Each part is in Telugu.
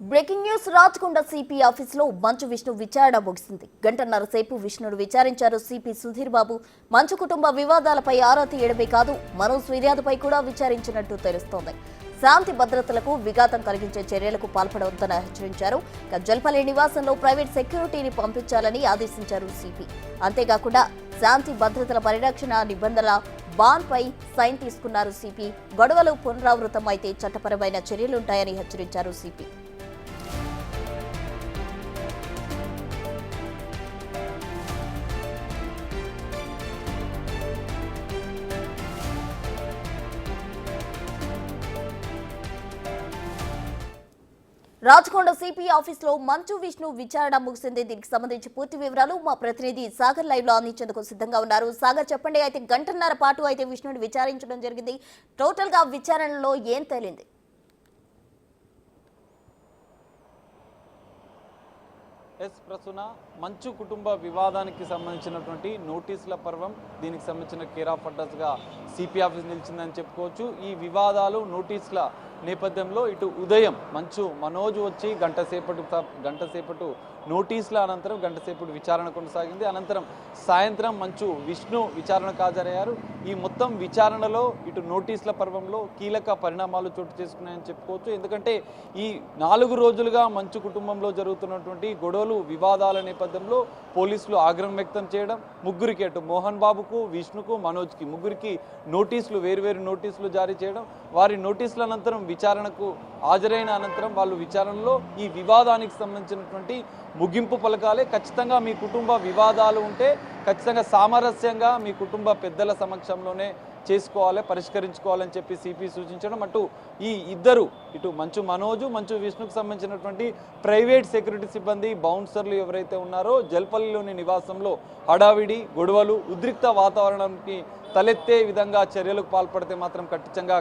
బ్రేకింగ్ న్యూస్ రాచకొండ సిపి ఆఫీసులో మంచు విష్ణు విచారణ ముగిసింది. గంటన్నర సేపు విష్ణును విచారించారు సిపి సుధీర్ బాబు. మంచు కుటుంబ వివాదాలపై ఆరా తీయడమే కాదు, మరో ఫిర్యాదుపై కూడా విచారించినట్టు తెలుస్తోంది. శాంతి భద్రతలకు విఘాతం కలిగించే చర్యలకు పాల్పడవద్దని హెచ్చరించారు. జల్పల్లి నివాసంలో ప్రైవేట్ సెక్యూరిటీని పంపించాలని ఆదేశించారు సిపి. అంతేకాకుండా శాంతి భద్రతల పరిరక్షణ నిబంధనల బాండ్ పై సైన్ తీసుకున్నారు సిపి. గొడవలు పునరావృతం అయితే చట్టపరమైన చర్యలుంటాయని హెచ్చరించారు సిపి. రాచకొండ సిపి ఆఫీసులో మంచు విష్ణు విచారణ ముగిసింది. దీనికి సంబంధించి పూర్తి వివరాలు మా ప్రతినిధి సాగర్ లైవ్ లో అందించేందుకు సిద్ధంగా ఉన్నారు. సాగర్, చెప్పండి. అయితే గంటన్నర పాటు అయితే విష్ణుని విచారించడం జరిగింది. టోటల్ గా విచారణలో ఏం తేలింది? ప్రస్తున మంచు కుటుంబ వివాదానికి సంబంధించినటువంటి నోటీసుల పర్వం, దీనికి సంబంధించిన కేర్ ఆఫ్ అడ్రస్ గా సిపి ఆఫీస్ నిలిచిందని చెప్పుకోవచ్చు. ఈ వివాదాలు నోటీసుల నేపథ్యంలో ఇటు ఉదయం మంచు మనోజ్ వచ్చి గంట సేపటి నోటీసుల అనంతరం గంటసేపటి విచారణ కొనసాగింది. అనంతరం సాయంత్రం మంచు విష్ణు విచారణకు హాజరయ్యారు. ఈ మొత్తం విచారణలో ఇటు నోటీసుల పర్వంలో కీలక పరిణామాలు చోటు చేసుకున్నాయని చెప్పుకోవచ్చు. ఎందుకంటే ఈ 4 రోజులుగా మంచు కుటుంబంలో జరుగుతున్నటువంటి గొడవలు వివాదాల నేపథ్యంలో పోలీసులు ఆగ్రహం వ్యక్తం చేయడం, ముగ్గురికి అటు మోహన్ బాబుకు, విష్ణుకు, మనోజ్కి ముగ్గురికి నోటీసులు వేరువేరు నోటీసులు జారీ చేయడం, వారి నోటీసుల అనంతరం విచారణకు హాజరైన అనంతరం వాళ్ళు విచారణలో ఈ వివాదానికి సంబంధించినటువంటి ముగింపు పలకాలే. ఖచ్చితంగా మీ కుటుంబ వివాదాలు ఉంటే ఖచ్చితంగా సామరస్యంగా మీ కుటుంబ పెద్దల సమక్షంలోనే చేసుకోవాలి, పరిష్కరించుకోవాలని చెప్పి సిపి సూచించడం. అటు ఈ ఇద్దరు ఇటు మంచు మనోజు, మంచు విష్ణుకు సంబంధించినటువంటి ప్రైవేట్ సెక్యూరిటీ సిబ్బంది, బౌన్సర్లు ఎవరైతే ఉన్నారో జల్పల్లిలోని నివాసంలో హడావిడి, గొడవలు, ఉద్రిక్త వాతావరణానికి తలెత్తే విధంగా చర్యలకు పాల్పడితే మాత్రం ఖచ్చితంగా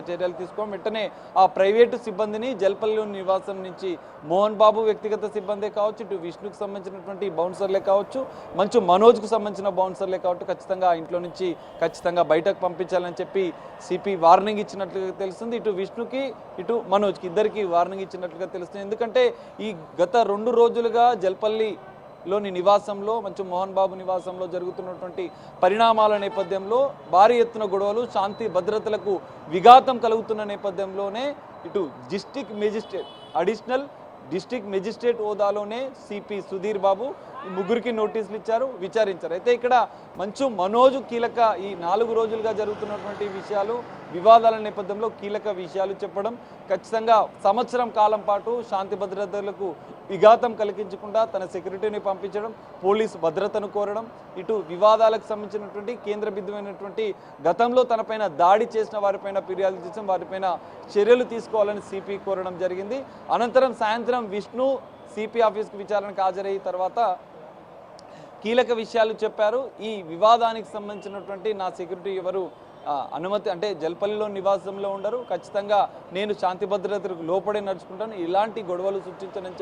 చర్యలు తీసుకోవడం. వెంటనే ఆ ప్రైవేటు సిబ్బందిని జల్పల్లిలోని నివాసం నుంచి మోహన్ బాబు వ్యక్తిగత సిబ్బందే కావచ్చు, ఇటు విష్ణుకు సంబంధించినటువంటి బౌన్సర్లే కావచ్చు, మంచు మనోజ్కు సంబంధించిన బౌన్సర్లే కావచ్చు, ఖచ్చితంగా ఇంట్లో నుంచి బయటకు పంపించాలని చెప్పి సిపి వార్నింగ్ ఇచ్చినట్లుగా తెలుస్తుంది. ఇటు విష్ణుకి ఇటు మనోజ్కి ఇద్దరికి వార్నింగ్ ఇచ్చినట్లుగా తెలుస్తుంది. ఎందుకంటే ఈ గత 2 రోజులుగా జల్పల్లిలోని నివాసంలో మంచు మోహన్ బాబు నివాసంలో జరుగుతున్నటువంటి పరిణామాల నేపథ్యంలో భారీ ఎత్తున గొడవలు, శాంతి భద్రతలకు విఘాతం కలుగుతున్న నేపథ్యంలోనే ఇటు అడిషనల్ డిస్ట్రిక్ట్ మెజిస్ట్రేట్ హోదాలోనే సిపి సుధీర్ బాబు ముగ్గురికి నోటీసులు ఇచ్చారు, విచారించారు. అయితే ఇక్కడ మంచు మనోజ్ కీలక ఈ 4 రోజులుగా జరుగుతున్నటువంటి విషయాలు, వివాదాల నేపథ్యంలో కీలక విషయాలు చెప్పడం, ఖచ్చితంగా సంవత్సరం కాలం పాటు శాంతి భద్రతలకు విఘాతం కలిగించకుండా తన సెక్యూరిటీని పంపించడం, పోలీసు భద్రతను కోరడం, ఇటు వివాదాలకు సంబంధించినటువంటి కేంద్ర బిందువైనటువంటి గతంలో తనపైన దాడి చేసిన వారిపైన ఫిర్యాదు చేసిన వారిపైన చర్యలు తీసుకోవాలని సిపి కోరడం జరిగింది. అనంతరం సాయంత్రం విష్ణు సిపి ఆఫీస్కి విచారణకు హాజరయ్యి తర్వాత కీలక విషయాలు చెప్పారు. ఈ వివాదానికి సంబంధించినటువంటి నా సెక్యూరిటీ ఎవరు అనుమతి అంటే జల్పల్లిలో నివాసంలో ఉండరు, ఖచ్చితంగా నేను శాంతి భద్రతలకు లోపడే నడుచుకుంటాను, ఇలాంటి గొడవలు సృష్టించనని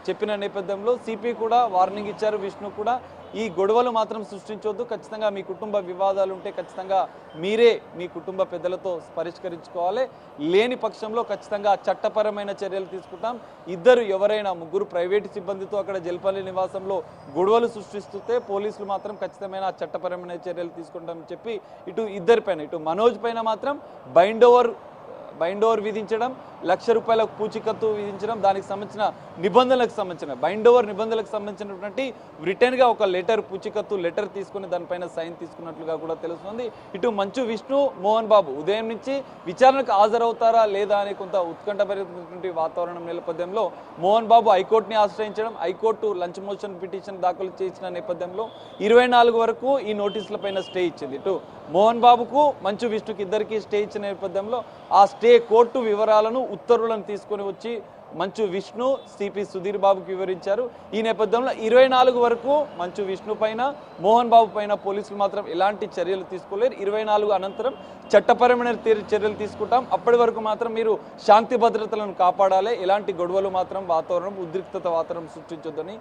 చెప్పిన నేపథ్యంలో సిపి కూడా వార్నింగ్ ఇచ్చారు. విష్ణు కూడా ఈ గొడవలు మాత్రం సృష్టించొద్దు, ఖచ్చితంగా మీ కుటుంబ వివాదాలు ఉంటే ఖచ్చితంగా మీరే మీ కుటుంబ పెద్దలతో పరిష్కరించుకోవాలి, లేని పక్షంలో ఖచ్చితంగా చట్టపరమైన చర్యలు తీసుకుంటాం. ఇద్దరు ఎవరైనా ముగ్గురు ప్రైవేటు సిబ్బందితో అక్కడ జల్పల్లి నివాసంలో గొడవలు సృష్టిస్తుంటే పోలీసులు మాత్రం ఖచ్చితమైన చట్టపరమైన చర్యలు తీసుకుంటామని చెప్పి ఇటు ఇద్దరిపైన ఇటు మనోజ్ పైన మాత్రం బైండ్ ఓవర్ విధించడం, ₹1,00,000 పూచికత్తు విధించడం, దానికి సంబంధించిన బైండ్ ఓవర్ నిబంధనలకు సంబంధించినటువంటి రిటర్న్గా ఒక పూచికత్తు లెటర్ తీసుకుని దానిపైన సైన్ తీసుకున్నట్లుగా కూడా తెలుస్తుంది. ఇటు మంచు విష్ణు, మోహన్ బాబు ఉదయం నుంచి విచారణకు హాజరవుతారా లేదా అనే కొంత ఉత్కంఠభరితమైనటువంటి వాతావరణం నేపథ్యంలో మోహన్ బాబు హైకోర్టుని ఆశ్రయించడం, హైకోర్టు లంచ్ మోషన్ పిటిషన్ దాఖలు చేసిన నేపథ్యంలో 24 వరకు ఈ నోటీసులపైన స్టే ఇచ్చింది. ఇటు మోహన్ బాబుకు, మంచు విష్ణుకి ఇద్దరికి స్టే ఇచ్చిన నేపథ్యంలో ఆ స్టే కోర్టు వివరాలను, ఉత్తర్వులను తీసుకొని వచ్చి మంచు విష్ణు సిపి సుధీర్ బాబుకి వివరించారు. ఈ నేపథ్యంలో 24 వరకు మంచు విష్ణు పైన, మోహన్ బాబు పైన పోలీసులు మాత్రం ఎలాంటి చర్యలు తీసుకోలేరు. 24 అనంతరం చట్టపరమైన చర్యలు తీసుకుంటాం, అప్పటి వరకు మాత్రం మీరు శాంతి భద్రతలను కాపాడాలి, ఎలాంటి గొడవలు మాత్రం ఉద్రిక్తత వాతావరణం సృష్టించొద్దని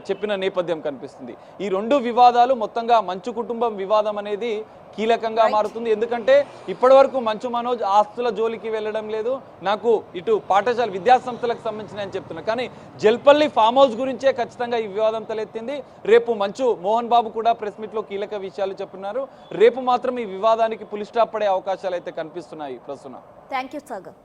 చెప్పిన నేపథ్యం కనిపిస్తుంది. ఈ 2 వివాదాలు మొత్తంగా మంచు కుటుంబం వివాదం అనేది కీలకంగా మారుతుంది. ఎందుకంటే ఇప్పటివరకు మంచు మనోజ్ ఆస్తుల జోలికి వెళ్ళడం లేదు, నాకు ఇటు పాఠశాల విద్యా సంస్థలకు సంబంధించిన అని చెప్తున్నారు. కానీ జల్పల్లి ఫామ్ హౌస్ గురించే ఖచ్చితంగా ఈ వివాదం తలెత్తింది. రేపు మంచు మోహన్ బాబు కూడా ప్రెస్ మీట్ లో కీలక విషయాలు చెప్తున్నారు. రేపు మాత్రం ఈ వివాదానికి పులి స్టాప్ పడే అవకాశాలు అయితే కనిపిస్తున్నాయి. ప్రస్తుతం థ్యాంక్ యూ సాగర్.